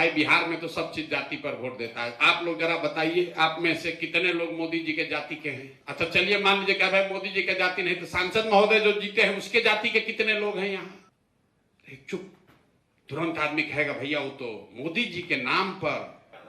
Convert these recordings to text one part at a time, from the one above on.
भाई बिहार में तो सब चीज जाति पर वोट देता है। आप लोग जरा बताइए, आप में से कितने लोग मोदी जी के जाति के हैं? अच्छा चलिए मान लीजिए क्या भाई मोदी जी के जाति नहीं, तो सांसद महोदय जो जीते हैं उसके जाति के कितने लोग हैं यहाँ? चुप, तुरंत आदमी कहेगा भैया वो तो मोदी जी के नाम पर,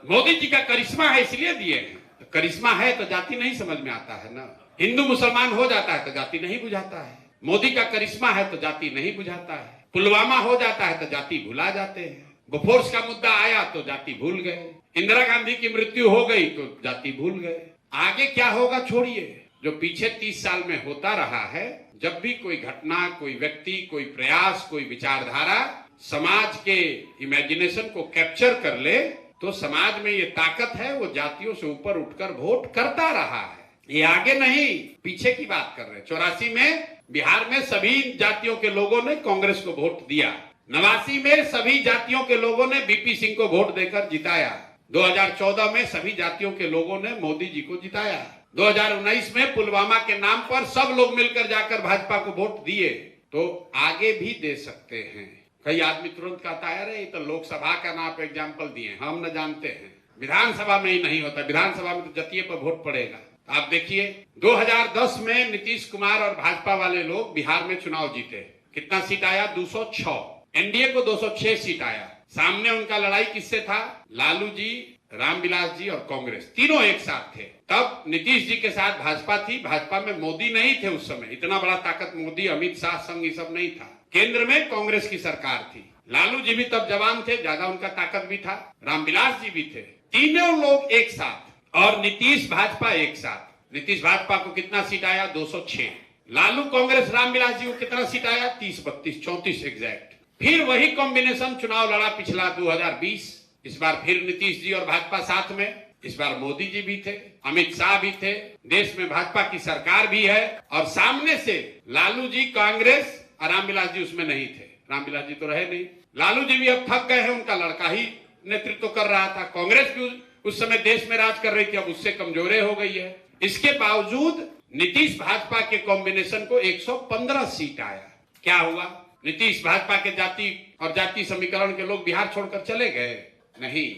मोदी जी का करिश्मा है इसलिए दिए हैं। तो करिश्मा है तो जाति नहीं समझ में आता है ना। हिंदू मुसलमान हो जाता है तो जाति नहीं बुझाता है। मोदी का करिश्मा है तो जाति नहीं बुझाता है। पुलवामा हो जाता है तो जाति भुला जाते हैं। बोफोर्स का मुद्दा आया तो जाति भूल गए। इंदिरा गांधी की मृत्यु हो गई तो जाति भूल गए। आगे क्या होगा छोड़िए, जो पीछे 30 साल में होता रहा है, जब भी कोई घटना, कोई व्यक्ति, कोई प्रयास, कोई विचारधारा समाज के इमेजिनेशन को कैप्चर कर ले तो समाज में ये ताकत है, वो जातियों से ऊपर उठकर वोट करता रहा है। ये आगे नहीं पीछे की बात कर रहे हैं। 84 में बिहार में सभी जातियों के लोगों ने कांग्रेस को वोट दिया। 89 में सभी जातियों के लोगों ने बीपी सिंह को वोट देकर जिताया। 2014 में सभी जातियों के लोगों ने मोदी जी को जिताया। 2019 में पुलवामा के नाम पर सब लोग मिलकर जाकर भाजपा को वोट दिए। तो आगे भी दे सकते हैं। कई आदमी तुरंत कहता है अरे ये तो लोकसभा का नाम पे एग्जाम्पल दिए, हम न जानते हैं। विधानसभा में ही नहीं होता, विधानसभा में तो जतिये पर वोट पड़ेगा। आप देखिए 2010 में नीतीश कुमार और भाजपा वाले लोग बिहार में चुनाव जीते। कितना सीट आया? 206। एनडीए को 206 सीट आया। सामने उनका लड़ाई किससे था? लालू जी, रामविलास जी और कांग्रेस, तीनों एक साथ थे। तब नीतीश जी के साथ भाजपा थी। भाजपा में मोदी नहीं थे उस समय, इतना बड़ा ताकत मोदी, अमित शाह संग ये सब नहीं था। केंद्र में कांग्रेस की सरकार थी। लालू जी भी तब जवान थे, ज्यादा उनका ताकत भी था। रामविलास जी भी थे। तीनों लोग एक साथ और नीतीश भाजपा एक साथ। नीतीश भाजपा को कितना सीट आया? 206। लालू कांग्रेस रामविलास जी को कितना सीट आया? 30, 32, 34 एग्जैक्ट। फिर वही कॉम्बिनेशन चुनाव लड़ा पिछला 2020। इस बार फिर नीतीश जी और भाजपा साथ में। इस बार मोदी जी भी थे, अमित शाह भी थे, देश में भाजपा की सरकार भी है और सामने से लालू जी, कांग्रेस और रामविलास जी उसमें नहीं थे। रामविलास जी तो रहे नहीं। लालू जी भी अब थक गए हैं, उनका लड़का ही नेतृत्व कर रहा था। कांग्रेस भी उस समय देश में राज कर रही थी, अब उससे कमजोरे हो गई है। इसके बावजूद नीतीश भाजपा के कॉम्बिनेशन को 115 सीट आया। क्या हुआ? नीतीश भाजपा के जाति और जाति समीकरण के लोग बिहार छोड़कर चले गए? नहीं।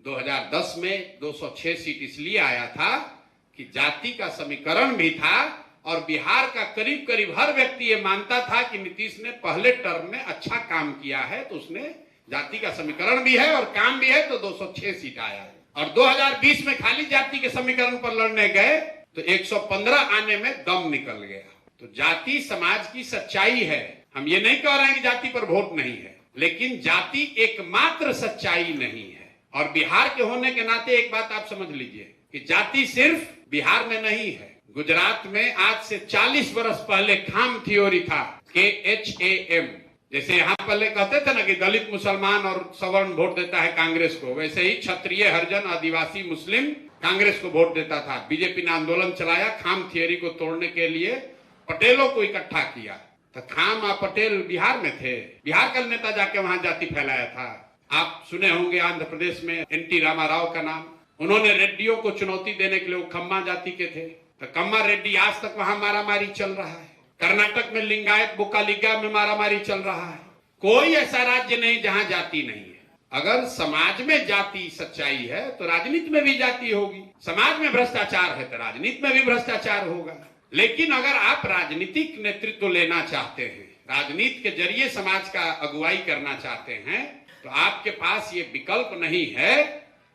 2010 में 206 सीट इसलिए आया था कि जाति का समीकरण भी था और बिहार का करीब करीब हर व्यक्ति ये मानता था कि नीतीश ने पहले टर्म में अच्छा काम किया है, तो उसने जाति का समीकरण भी है और काम भी है, तो 206 सीट आया है। और 2020 में खाली जाति के समीकरण पर लड़ने गए तो 115 आने में दम निकल गया। तो जाति समाज की सच्चाई है। हम ये नहीं कह रहे हैं कि जाति पर वोट नहीं है, लेकिन जाति एकमात्र सच्चाई नहीं है। और बिहार के होने के नाते एक बात आप समझ लीजिए कि जाति सिर्फ बिहार में नहीं है। गुजरात में आज से 40 वर्ष पहले खाम थ्योरी था, KHAM। जैसे यहाँ पहले कहते थे ना कि दलित मुसलमान और सवर्ण वोट देता है कांग्रेस को, वैसे ही क्षत्रिय, हरिजन, आदिवासी, मुस्लिम कांग्रेस को वोट देता था। बीजेपी ने आंदोलन चलाया खाम थियरी को तोड़ने के लिए, पटेलों को इकट्ठा किया। तो खाम और पटेल बिहार में थे, बिहार का नेता जाके वहां जाति फैलाया था। आप सुने होंगे आंध्र प्रदेश में NT रामाराव का नाम, उन्होंने रेड्डियों को चुनौती देने के लिए, वो खम्मा जाति के थे, तो कम्मा रेड्डी आज तक वहां मारामारी चल रहा है। कर्नाटक में लिंगायत बुकालिगा में मारामारी चल रहा है। कोई ऐसा राज्य नहीं जहां जाति नहीं है। अगर समाज में जाति सच्चाई है तो राजनीति में भी जाति होगी। समाज में भ्रष्टाचार है तो राजनीति में भी भ्रष्टाचार होगा। लेकिन अगर आप राजनीतिक नेतृत्व लेना चाहते हैं, राजनीति के जरिए समाज का अगुवाई करना चाहते हैं, तो आपके पास ये विकल्प नहीं है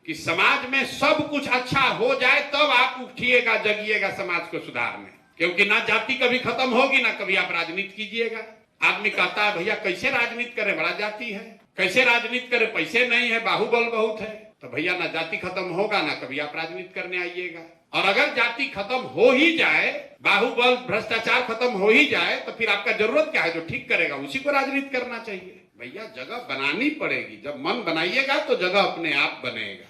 कि समाज में सब कुछ अच्छा हो जाए तब आप उठिएगा, जगिएगा समाज को सुधारने। क्योंकि ना जाति कभी खत्म होगी, ना कभी आप राजनीति कीजिएगा। आदमी कहता है भैया कैसे राजनीति करे, बड़ा जाति है, कैसे राजनीति करे, पैसे नहीं है, बाहुबल बहुत है। तो भैया ना जाति खत्म होगा, ना कभी आप राजनीति करने आइएगा। और अगर जाति खत्म हो ही जाए, बाहुबल भ्रष्टाचार खत्म हो ही जाए, तो फिर आपका जरूरत क्या है? जो ठीक करेगा उसी को राजनीति करना चाहिए। भैया जगह बनानी पड़ेगी, जब मन बनाइएगा तो जगह अपने आप बनेगा।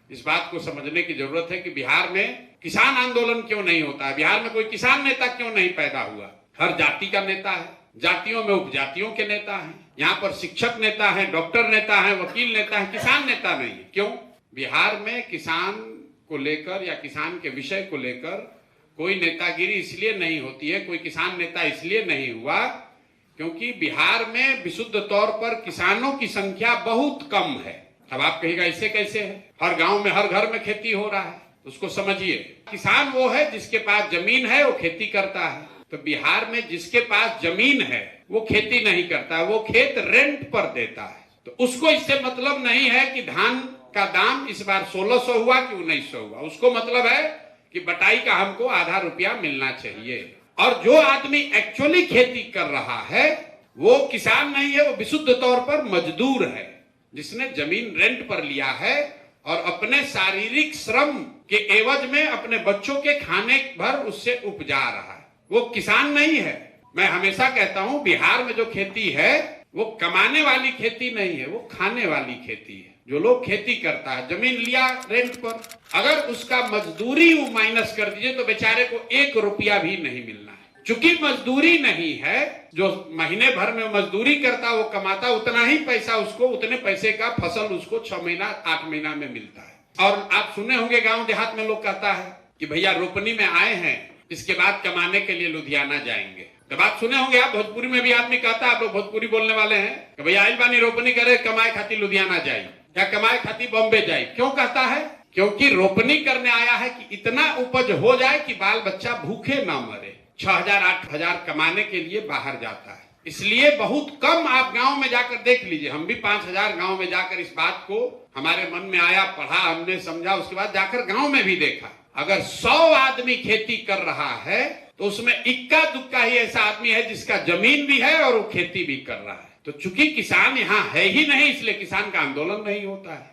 इस बात को समझने की जरूरत है कि बिहार में किसान आंदोलन क्यों नहीं होता है, बिहार में कोई किसान नेता क्यों नहीं पैदा हुआ। हर जाति का नेता है, जातियों में उपजातियों के नेता हैं। यहाँ पर शिक्षक नेता है, डॉक्टर नेता है, वकील नेता है, किसान नेता नहीं है। क्यों? बिहार में किसान को लेकर या किसान के विषय को लेकर कोई नेतागिरी इसलिए नहीं होती है, कोई किसान नेता इसलिए नहीं हुआ क्योंकि बिहार में विशुद्ध तौर पर किसानों की संख्या बहुत कम है। अब आप कहिएगा ऐसे कैसे है, हर गांव में हर घर में खेती हो रहा है। उसको समझिए, किसान वो है जिसके पास जमीन है वो खेती करता है। तो बिहार में जिसके पास जमीन है वो खेती नहीं करता, वो खेत रेंट पर देता है। तो उसको इससे मतलब नहीं है कि धान का दाम इस बार 1600 हुआ कि 1900 हुआ। उसको मतलब है कि बटाई का हमको आधा रुपया मिलना चाहिए। और जो आदमी एक्चुअली खेती कर रहा है वो किसान नहीं है, वो विशुद्ध तौर पर मजदूर है, जिसने जमीन रेंट पर लिया है और अपने शारीरिक श्रम के एवज में अपने बच्चों के खाने भर उससे उपजा रहा है। वो किसान नहीं है। मैं हमेशा कहता हूं बिहार में जो खेती है वो कमाने वाली खेती नहीं है, वो खाने वाली खेती है। जो लोग खेती करता है, जमीन लिया रेंट पर, अगर उसका मजदूरी माइनस कर दीजिए तो बेचारे को 1 रुपया भी नहीं मिलना है। चूंकि मजदूरी नहीं है, जो महीने भर में मजदूरी करता वो कमाता उतना ही पैसा, उसको उतने पैसे का फसल उसको 6 महीना 8 महीना में मिलता है। और आप सुने होंगे गांव देहात में लोग कहता है कि भैया रोपनी में आए हैं, इसके बाद कमाने के लिए लुधियाना जाएंगे। तो बात सुने होंगे आप, भोजपुरी में भी आदमी कहता है, आप लोग भोजपुरी बोलने वाले हैं कि भैया आई बानी रोपनी करे, कमाए खाती लुधियाना जाए या कमाए खाती बॉम्बे जाए। क्यों कहता है? क्योंकि रोपनी करने आया है कि इतना उपज हो जाए कि बाल बच्चा भूखे ना मरे। 6000 8000 कमाने के लिए बाहर जाता है। इसलिए बहुत कम आप गांव में जाकर देख लीजिए, हम भी 5000 गांव में जाकर इस बात को हमारे मन में आया, पढ़ा, हमने समझा, उसके बाद जाकर गांव में भी देखा। अगर 100 आदमी खेती कर रहा है तो उसमें इक्का दुक्का ही ऐसा आदमी है जिसका जमीन भी है और वो खेती भी कर रहा है। तो चूंकि किसान यहाँ है ही नहीं, इसलिए किसान का आंदोलन नहीं होता है।